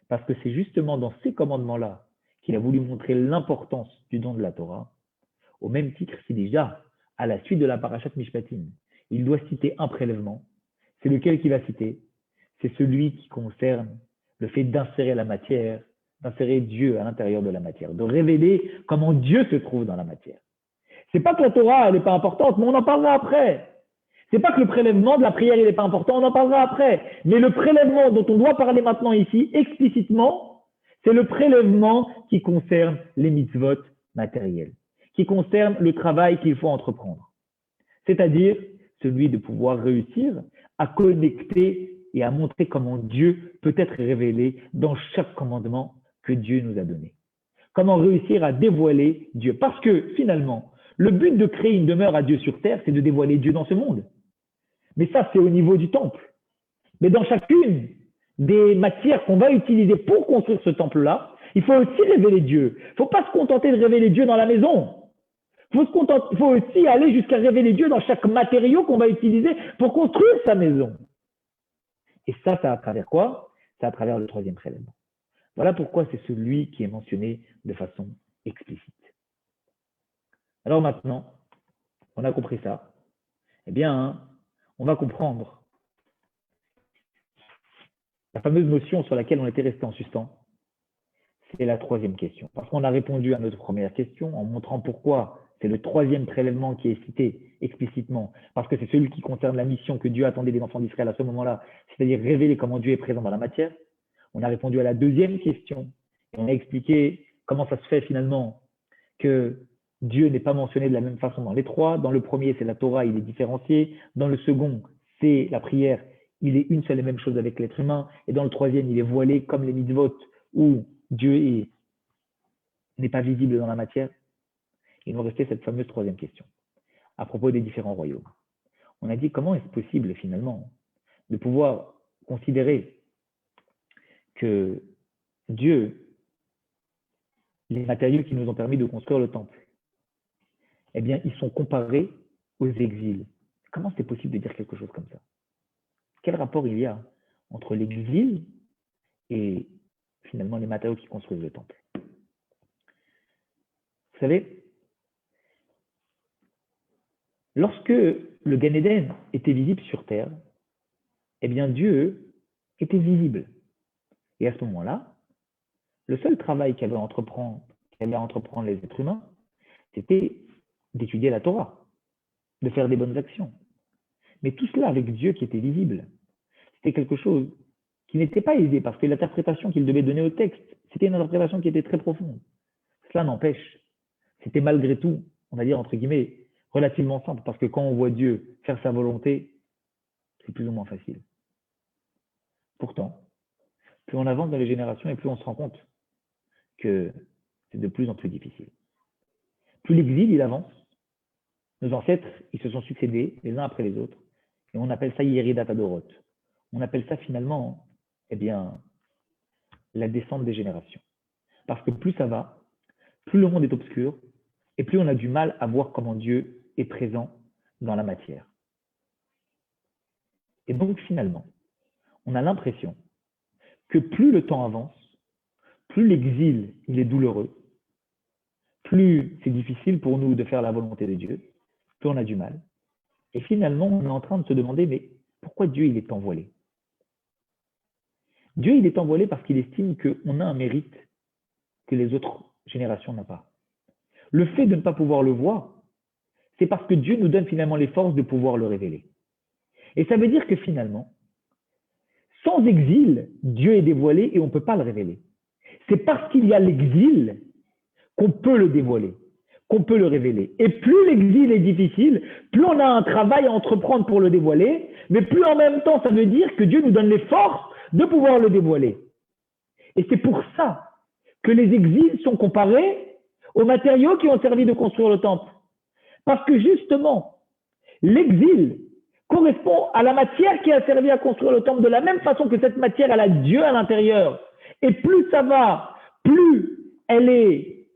parce que c'est justement dans ces commandements-là qu'il a voulu montrer l'importance du don de la Torah. Au même titre, si déjà, à la suite de la parashat Mishpatim, il doit citer un prélèvement, c'est lequel qu'il va citer? C'est celui qui concerne le fait d'insérer la matière, d'insérer Dieu à l'intérieur de la matière, de révéler comment Dieu se trouve dans la matière. C'est pas que la Torah, elle n'est pas importante, mais on en parlera après. C'est pas que le prélèvement de la prière, il n'est pas important, on en parlera après. Mais le prélèvement dont on doit parler maintenant ici, explicitement, c'est le prélèvement qui concerne les mitzvot matériels, qui concerne le travail qu'il faut entreprendre. C'est-à-dire celui de pouvoir réussir à connecter et à montrer comment Dieu peut être révélé dans chaque commandement que Dieu nous a donné. Comment réussir à dévoiler Dieu. Parce que finalement, le but de créer une demeure à Dieu sur terre, c'est de dévoiler Dieu dans ce monde. Mais ça, c'est au niveau du temple. Mais dans chacune des matières qu'on va utiliser pour construire ce temple-là, il faut aussi révéler Dieu. Il ne faut pas se contenter de révéler Dieu dans la maison. Il faut aussi aller jusqu'à révéler Dieu dans chaque matériau qu'on va utiliser pour construire sa maison. Et ça à travers quoi? C'est à travers le troisième prélèvement. Voilà pourquoi c'est celui qui est mentionné de façon explicite. Alors maintenant, on a compris ça. Eh bien, on va comprendre la fameuse notion sur laquelle on était resté en suspens. C'est la troisième question. Parce qu'on a répondu à notre première question en montrant pourquoi c'est le troisième prélèvement qui est cité explicitement, parce que c'est celui qui concerne la mission que Dieu attendait des enfants d'Israël à ce moment-là, c'est-à-dire révéler comment Dieu est présent dans la matière. On a répondu à la deuxième question et on a expliqué comment ça se fait finalement que Dieu n'est pas mentionné de la même façon dans les trois. Dans le premier, c'est la Torah, il est différencié. Dans le second, c'est la prière, il est une seule et même chose avec l'être humain. Et dans le troisième, il est voilé comme les mitzvot, où Dieu n'est pas visible dans la matière. Il nous restait cette fameuse troisième question, à propos des différents royaumes. On a dit comment est-ce possible finalement de pouvoir considérer que Dieu les matériaux qui nous ont permis de construire le temple, eh bien, ils sont comparés aux exils. Comment c'est possible de dire quelque chose comme ça? Quel rapport il y a entre l'exil et finalement les matériaux qui construisent le temple? Vous savez, lorsque le Gan Eden était visible sur terre, eh bien Dieu était visible. Et à ce moment-là, le seul travail qu'avaient à entreprendre les êtres humains, c'était d'étudier la Torah, de faire des bonnes actions. Mais tout cela avec Dieu qui était visible. C'était quelque chose qui n'était pas aisé parce que l'interprétation qu'il devait donner au texte, c'était une interprétation qui était très profonde. Cela n'empêche, c'était malgré tout, on va dire entre guillemets, relativement simple parce que quand on voit Dieu faire sa volonté, c'est plus ou moins facile. Pourtant, plus on avance dans les générations et plus on se rend compte que c'est de plus en plus difficile. Plus l'exil il avance, nos ancêtres ils se sont succédés les uns après les autres et on appelle ça Yeridat Adorot. On appelle ça finalement, eh bien, la descente des générations. Parce que plus ça va, plus le monde est obscur et plus on a du mal à voir comment Dieu est présent dans la matière. Et donc finalement, on a l'impression que plus le temps avance, plus l'exil il est douloureux, plus c'est difficile pour nous de faire la volonté de Dieu, plus on a du mal. Et finalement, on est en train de se demander, mais pourquoi Dieu il est envoilé? Dieu il est envoilé parce qu'il estime qu'on a un mérite que les autres générations n'ont pas. Le fait de ne pas pouvoir le voir, c'est parce que Dieu nous donne finalement les forces de pouvoir le révéler. Et ça veut dire que finalement, sans exil, Dieu est dévoilé et on ne peut pas le révéler. C'est parce qu'il y a l'exil qu'on peut le dévoiler, qu'on peut le révéler. Et plus l'exil est difficile, plus on a un travail à entreprendre pour le dévoiler, mais plus en même temps, ça veut dire que Dieu nous donne les forces de pouvoir le dévoiler. Et c'est pour ça que les exils sont comparés aux matériaux qui ont servi de construire le temple. Parce que justement, l'exil correspond à la matière qui a servi à construire le temple de la même façon que cette matière, elle a Dieu à l'intérieur. Et plus ça va, plus elle est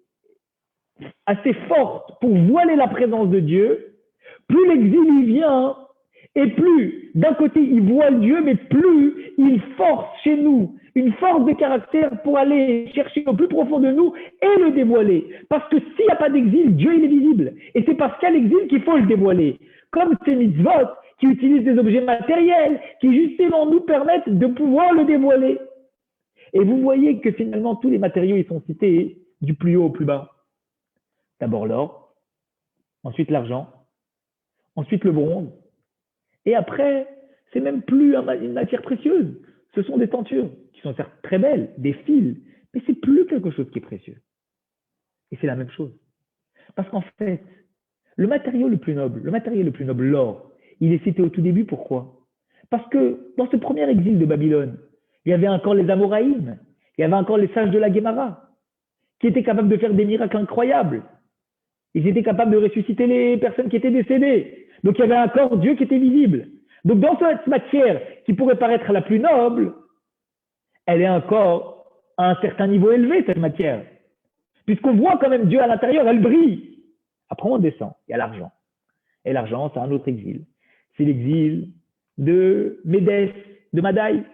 assez forte pour voiler la présence de Dieu, plus l'exil y vient, et plus d'un côté il voile Dieu, mais plus il force chez nous une force de caractère pour aller chercher au plus profond de nous et le dévoiler. Parce que s'il n'y a pas d'exil, Dieu il est visible. Et c'est parce qu'il y a l'exil qu'il faut le dévoiler. Comme ces mitzvot qui utilisent des objets matériels, qui justement nous permettent de pouvoir le dévoiler. Et vous voyez que finalement tous les matériaux ils sont cités du plus haut au plus bas. D'abord l'or, ensuite l'argent, ensuite le bronze, et après, c'est même plus une matière précieuse. Ce sont des tentures qui sont certes très belles, des fils, mais c'est plus quelque chose qui est précieux. Et c'est la même chose. Parce qu'en fait, le matériau le plus noble, l'or, il est cité au tout début, pourquoi? Parce que dans ce premier exil de Babylone, il y avait encore les Amoraïm, il y avait encore les sages de la Guémara, qui étaient capables de faire des miracles incroyables. Ils étaient capables de ressusciter les personnes qui étaient décédées. Donc il y avait encore Dieu qui était visible. Donc dans cette matière qui pourrait paraître la plus noble, elle est encore à un certain niveau élevé, cette matière. Puisqu'on voit quand même Dieu à l'intérieur, elle brille. Après on descend, il y a l'argent. Et l'argent, c'est un autre exil. C'est l'exil de Médès, de Madaï.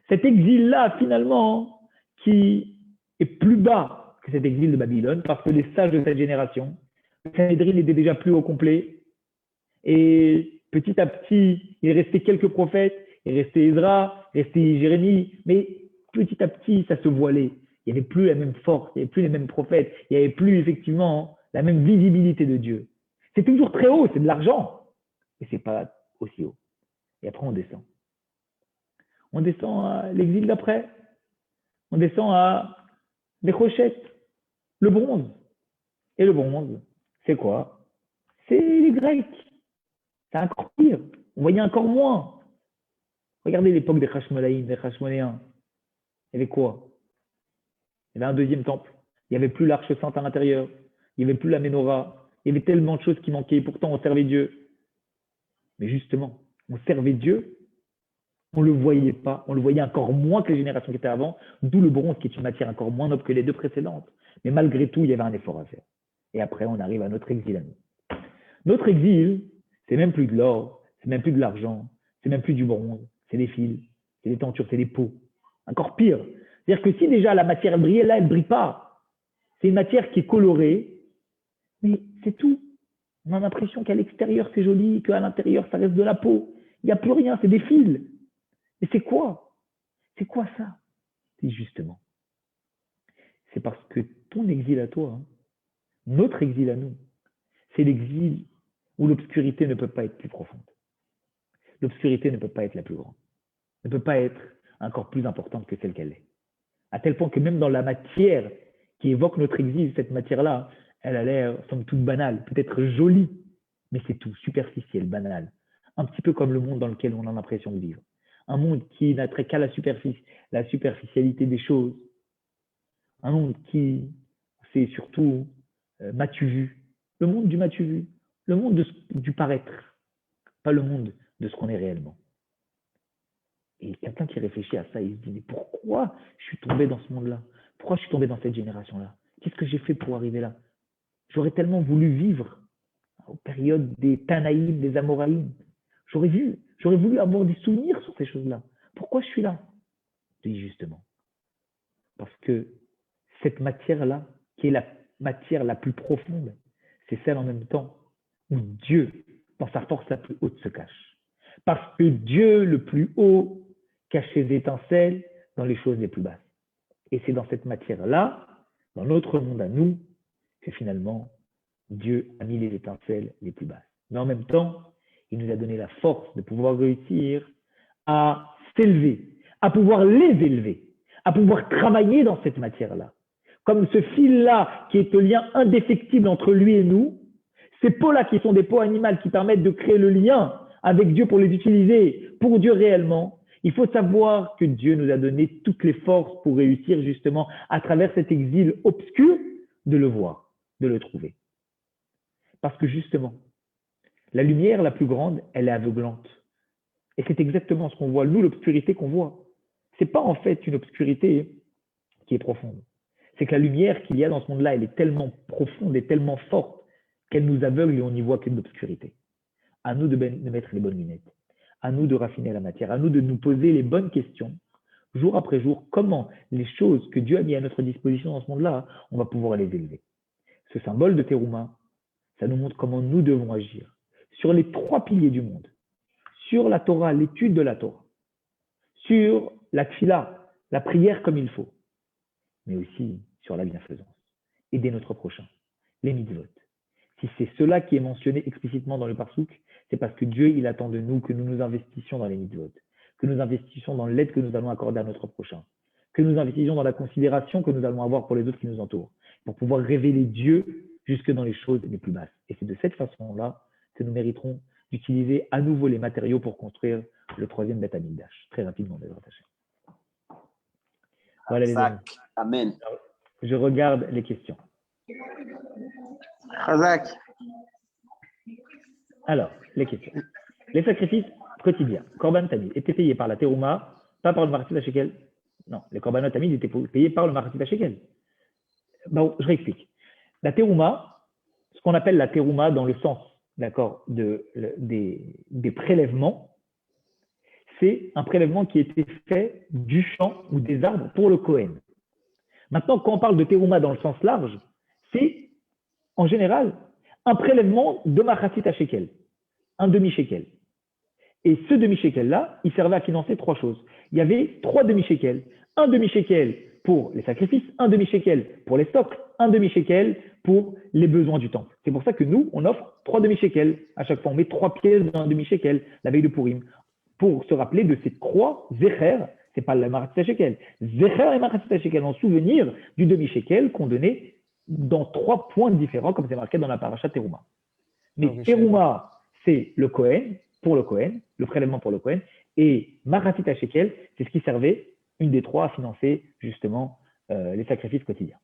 Cet exil-là, finalement, qui est plus bas que cet exil de Babylone, parce que les sages de cette génération, le Sanhédrin était déjà plus au complet, et petit à petit, il restait quelques prophètes, il restait Ezra, il restait Jérémie, mais petit à petit, ça se voilait. Il n'y avait plus la même force, il n'y avait plus les mêmes prophètes, il n'y avait plus effectivement la même visibilité de Dieu. C'est toujours très haut, c'est de l'argent, mais ce n'est pas aussi haut. Et après, on descend. On descend à l'exil d'après, on descend à les rochettes, le bronze. Et le bronze, c'est quoi? C'est les Grecs. C'est encore pire. On voyait encore moins. Regardez l'époque des Hashmonaïm, des Hashmonéens. Il y avait quoi? Il y avait un deuxième temple. Il n'y avait plus l'arche sainte à l'intérieur. Il n'y avait plus la Ménorah. Il y avait tellement de choses qui manquaient. Pourtant, on servait Dieu. Mais justement, on servait Dieu On ne le voyait pas, on le voyait encore moins que les générations qui étaient avant, d'où le bronze qui est une matière encore moins noble que les deux précédentes. Mais malgré tout, il y avait un effort à faire. Et après, on arrive à notre exil à nous. Notre exil, c'est même plus de l'or, c'est même plus de l'argent, c'est même plus du bronze, c'est des fils, c'est des tentures, c'est des peaux. Encore pire. C'est-à-dire que si déjà la matière elle brillait, là, elle ne brille pas. C'est une matière qui est colorée, mais c'est tout. On a l'impression qu'à l'extérieur, c'est joli, qu'à l'intérieur, ça reste de la peau. Il n'y a plus rien, c'est des fils. Mais c'est quoi? C'est quoi ça? C'est justement. C'est parce que ton exil à toi, hein, notre exil à nous, c'est l'exil où l'obscurité ne peut pas être plus profonde. L'obscurité ne peut pas être la plus grande. Ne peut pas être encore plus importante que celle qu'elle est. À tel point que même dans la matière qui évoque notre exil, cette matière-là, elle a l'air, somme toute banale, peut-être jolie, mais c'est tout, superficiel, banal. Un petit peu comme le monde dans lequel on a l'impression de vivre. Un monde qui n'a trait qu'à la superficialité des choses. Un monde qui, c'est surtout, m'as-tu vu? Le monde du m'as-tu vu? Le monde du paraître, pas le monde de ce qu'on est réellement. Et quelqu'un qui réfléchit à ça, il se dit, mais pourquoi je suis tombé dans ce monde-là? Pourquoi je suis tombé dans cette génération-là? Qu'est-ce que j'ai fait pour arriver là? J'aurais tellement voulu vivre aux périodes des Tanaïm, des Amoraïm. J'aurais voulu avoir des souvenirs sur ces choses-là. Pourquoi je suis là? Je dis justement, parce que cette matière-là, qui est la matière la plus profonde, c'est celle en même temps où Dieu, dans sa force la plus haute, se cache. Parce que Dieu, le plus haut, cache ses étincelles dans les choses les plus basses. Et c'est dans cette matière-là, dans notre monde à nous, que finalement, Dieu a mis les étincelles les plus basses. Mais en même temps, il nous a donné la force de pouvoir réussir à s'élever, à pouvoir les élever, à pouvoir travailler dans cette matière-là. Comme ce fil-là qui est le lien indéfectible entre lui et nous, ces peaux-là qui sont des peaux animales qui permettent de créer le lien avec Dieu pour les utiliser pour Dieu réellement, il faut savoir que Dieu nous a donné toutes les forces pour réussir justement à travers cet exil obscur de le voir, de le trouver. Parce que justement, la lumière la plus grande, elle est aveuglante. Et c'est exactement ce qu'on voit, nous, l'obscurité qu'on voit. Ce n'est pas en fait une obscurité qui est profonde. C'est que la lumière qu'il y a dans ce monde-là, elle est tellement profonde et tellement forte qu'elle nous aveugle et on n'y voit que de l'obscurité. À nous de mettre les bonnes lunettes, à nous de raffiner la matière, à nous de nous poser les bonnes questions, jour après jour, comment les choses que Dieu a mis à notre disposition dans ce monde-là, on va pouvoir les élever. Ce symbole de Teruma, ça nous montre comment nous devons agir sur les trois piliers du monde, sur la Torah, l'étude de la Torah, sur la tfila, la prière comme il faut, mais aussi sur la bienfaisance, aider notre prochain, les mitzvot. Si c'est cela qui est mentionné explicitement dans le Parsouk, c'est parce que Dieu, il attend de nous que nous nous investissions dans les mitzvot, que nous investissions dans l'aide que nous allons accorder à notre prochain, que nous investissions dans la considération que nous allons avoir pour les autres qui nous entourent, pour pouvoir révéler Dieu jusque dans les choses les plus basses. Et c'est de cette façon-là que nous mériterons d'utiliser à nouveau les matériaux pour construire le troisième Beth Amikdash. Très rapidement, Bezrat Hashem. Voilà les amis. Amen. Alors, je regarde les questions. Chazak. Alors, les questions. Les sacrifices quotidiens, Korban Tamid, étaient payés par la Terouma, pas par le Mahatit Shekel. Non, les Korbanot Tamid étaient payés par le Mahatit Shekel. Bon, je réexplique. La Terouma, ce qu'on appelle la Terouma dans le sens, d'accord, des prélèvements, c'est un prélèvement qui était fait du champ ou des arbres pour le Kohen. Maintenant, quand on parle de Terouma dans le sens large, c'est en général un prélèvement de Mahatit Shekel, un demi-shekel. Et ce demi-shekel-là, il servait à financer trois choses. Il y avait trois demi-shekels. Un demi-shekel pour les sacrifices, un demi-shekel pour les stocks, un demi-shekel pour les besoins du temple. C'est pour ça que nous, on offre trois demi-shekels à chaque fois. On met trois pièces dans un demi-shekel la veille de Purim pour se rappeler de cette croix, Zecher, c'est pas la Mahatit Shekel, Zecher et Mahatit Shekel en souvenir du demi-shekel qu'on donnait dans trois points différents, comme c'est marqué dans la paracha Teruma. Mais Teruma, c'est le Kohen, pour le Kohen, le prélèvement pour le Kohen, et Mahatit Shekel, c'est ce qui servait, une des trois, à financer justement les sacrifices quotidiens.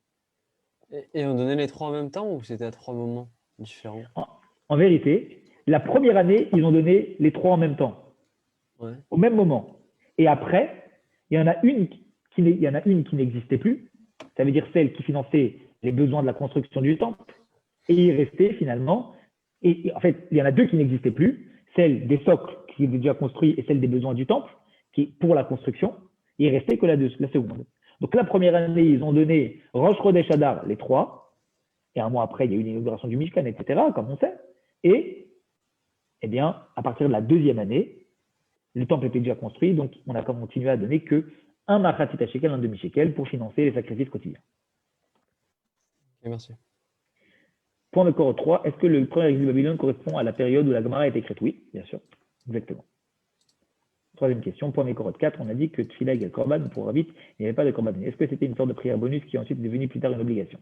Et on donnait les trois en même temps ou c'était à trois moments différents? En vérité, la première année, ils ont donné les trois en même temps, Ouais. au même moment. Et après, il y en a une qui n'existait plus. Ça veut dire celle qui finançait les besoins de la construction du temple. Et il restait finalement, et en fait, il y en a deux qui n'existaient plus, celle des socles qui étaient déjà construits et celle des besoins du temple, qui pour la construction. Il restait que la seconde. Donc la première année, ils ont donné Rosh Chodesh Adar, les trois. Et un mois après, il y a eu l'inauguration du Mishkan, etc., comme on sait. Et, eh bien, à partir de la deuxième année, le temple était déjà construit, donc on a continué à donner que un machatzit shekel, un demi-shekel, pour financer les sacrifices quotidiens. Ok, merci. Point de corps 3, est-ce que le premier exil de Babylone correspond à la période où la Gemara a été écrite? Oui, bien sûr, exactement. Troisième question, point de corps 4, on a dit que Tfila égale Korban, pour Ravit, il n'y avait pas de Korban. Est-ce que c'était une sorte de prière bonus qui ensuite est devenue plus tard une obligation?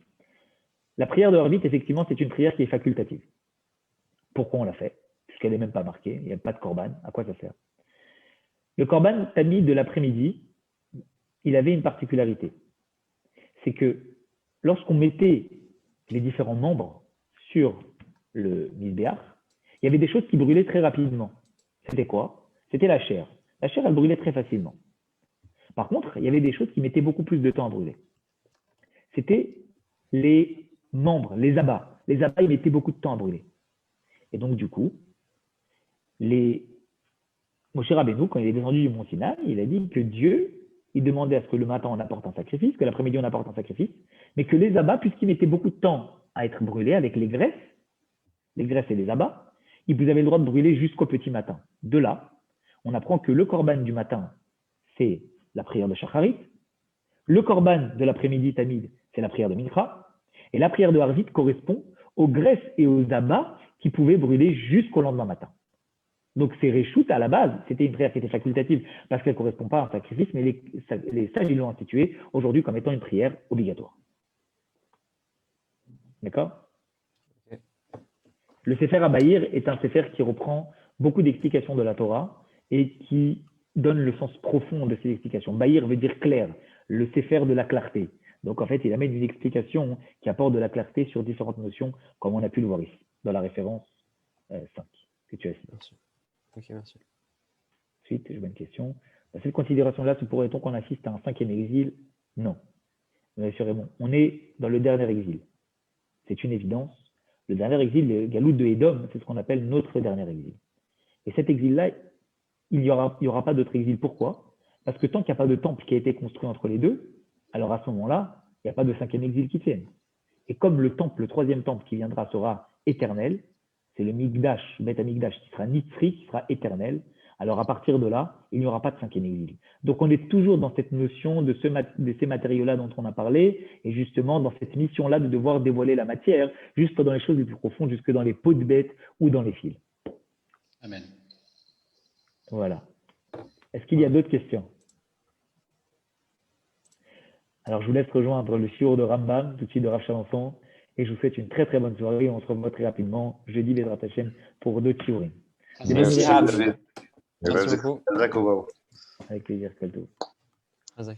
La prière de Ravit, effectivement, c'est une prière qui est facultative. Pourquoi on l'a fait? Puisqu'elle n'est même pas marquée, il n'y a pas de Korban, à quoi ça sert? Le Korban Tamid de l'après-midi, il avait une particularité. C'est que lorsqu'on mettait les différents membres sur le Mizbeach, il y avait des choses qui brûlaient très rapidement. C'était quoi? C'était la chair. La chair, elle brûlait très facilement. Par contre, il y avait des choses qui mettaient beaucoup plus de temps à brûler. C'était les membres, les abats. Les abats, ils mettaient beaucoup de temps à brûler. Et donc, du coup, Moshe Rabbeinu, quand il est descendu du mont Sinaï, il a dit que Dieu, il demandait à ce que le matin on apporte un sacrifice, que l'après-midi on apporte un sacrifice, mais que les abats, puisqu'ils mettaient beaucoup de temps à être brûlés avec les graisses et les abats, vous avez le droit de brûler jusqu'au petit matin. De là, on apprend que le korban du matin, c'est la prière de Shacharit, le korban de l'après-midi Tamid, c'est la prière de Mincha, et la prière de Harvit correspond aux graisses et aux abats qui pouvaient brûler jusqu'au lendemain matin. Donc ces réchoutes, à la base, c'était une prière qui était facultative parce qu'elle ne correspond pas à un sacrifice, mais les sages ils l'ont instituée aujourd'hui comme étant une prière obligatoire. D'accord? Ok. Le Sefer Abayir est un Sefer qui reprend beaucoup d'explications de la Torah et qui donne le sens profond de ces explications. Bayir veut dire clair, le Sefer de la clarté. Donc en fait, il amène une explication qui apporte de la clarté sur différentes notions, comme on a pu le voir ici, dans la référence 5 que tu as citée. Merci. Ok, merci. Ensuite, je vois une question. Dans cette considération-là, se pourrait-on qu'on assiste à un cinquième exil? Non. Assurément. On est dans le dernier exil. C'est une évidence. Le dernier exil, le Galout de Édom, c'est ce qu'on appelle notre dernier exil. Et cet exil-là, il n'y aura pas d'autre exil. Pourquoi? Parce que tant qu'il n'y a pas de temple qui a été construit entre les deux, alors à ce moment-là, il n'y a pas de cinquième exil qui tienne. Et comme le temple, le troisième temple qui viendra sera éternel, c'est le Mikdash, Beth Amikdash, qui sera nitzri, qui sera éternel, alors à partir de là, il n'y aura pas de cinquième exil. Donc on est toujours dans cette notion de ces matériaux-là dont on a parlé, et justement dans cette mission-là de devoir dévoiler la matière, jusque dans les choses les plus profondes, jusque dans les peaux de bêtes ou dans les fils. Amen. Voilà. Est-ce qu'il y a d'autres questions? Alors je vous laisse rejoindre le shiur de Rambam, tout de suite de Rav Chalençon, et je vous souhaite une très très bonne soirée. On se revoit très rapidement jeudi Bezrat Hashem pour d'autres shiurim. Merci, David. Merci beaucoup. Avec plaisir, Kalto. Razak.